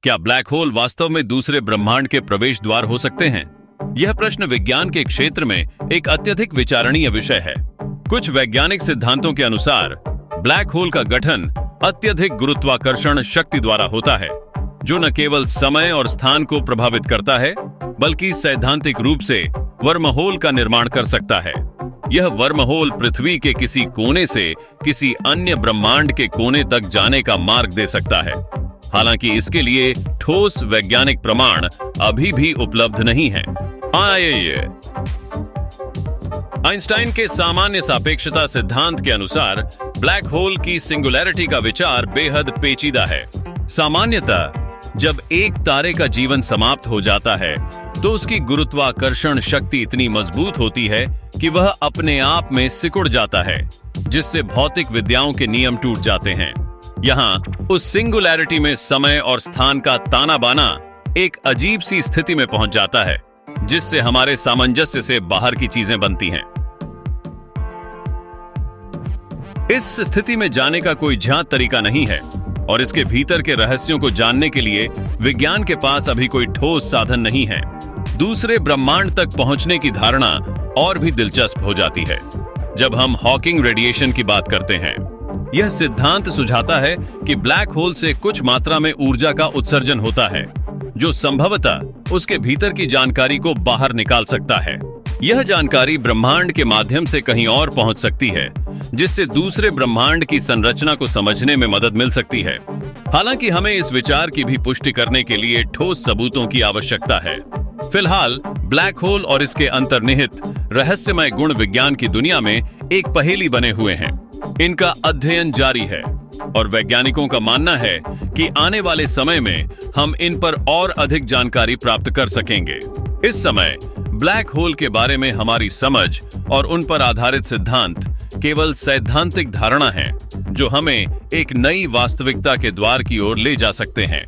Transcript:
क्या black hole वास्तव में दूसरे ब्रह्मांड के प्रवेश द्वार हो सकते हैं? यह प्रश्न विज्ञान के क्षेत्र में एक अत्यधिक विचारणीय विषय है। कुछ वैज्ञानिक सिद्धांतों के अनुसार ब्लैक होल का गठन अत्यधिक गुरुत्वाकर्षण शक्ति द्वारा होता है, जो न केवल समय और स्थान को प्रभावित करता है, बल्कि सैद्धांतिक रूप से वर्महोल का निर्माण कर सकता है। यह वर्महोल पृथ्वी के किसी कोने से किसी अन्य ब्रह्मांड के कोने तक जाने का मार्ग दे सकता है। हालांकि इसके लिए ठोस वैज्ञानिक प्रमाण अभी भी उपलब्ध नहीं है। आइए आइंस्टाइन के सामान्य सापेक्षता सिद्धांत के अनुसार ब्लैक होल की सिंगुलैरिटी का विचार बेहद पेचीदा है। सामान्यतः जब एक तारे का जीवन समाप्त हो जाता है तो उसकी गुरुत्वाकर्षण शक्ति इतनी मजबूत होती है कि वह अपने आप में सिकुड़ जाता है, जिससे भौतिक विद्याओं के नियम टूट जाते हैं। यहाँ उस सिंगुलैरिटी में समय और स्थान का ताना बाना एक अजीब सी स्थिति में पहुंच जाता है, जिससे हमारे सामंजस्य से बाहर की चीजें बनती हैं। इस स्थिति में जाने का कोई ज्ञात तरीका नहीं है और इसके भीतर के रहस्यों को जानने के लिए विज्ञान के पास अभी कोई ठोस साधन नहीं है। दूसरे ब्रह्मांड तक पहुंचने की धारणा और भी दिलचस्प हो जाती है जब हम हॉकिंग रेडिएशन की बात करते हैं। यह सिद्धांत सुझाता है कि ब्लैक होल से कुछ मात्रा में ऊर्जा का उत्सर्जन होता है, जो संभवतः उसके भीतर की जानकारी को बाहर निकाल सकता है। यह जानकारी ब्रह्मांड के माध्यम से कहीं और पहुंच सकती है, जिससे दूसरे ब्रह्मांड की संरचना को समझने में मदद मिल सकती है। हालांकि हमें इस विचार की भी पुष्टि करने के लिए ठोस सबूतों की आवश्यकता है। फिलहाल ब्लैक होल और इसके अंतर्निहित रहस्यमय गुण विज्ञान की दुनिया में एक पहेली बने हुए हैं। इनका अध्ययन जारी है और वैज्ञानिकों का मानना है कि आने वाले समय में हम इन पर और अधिक जानकारी प्राप्त कर सकेंगे। इस समय ब्लैक होल के बारे में हमारी समझ और उन पर आधारित सिद्धांत केवल सैद्धांतिक धारणा है, जो हमें एक नई वास्तविकता के द्वार की ओर ले जा सकते हैं।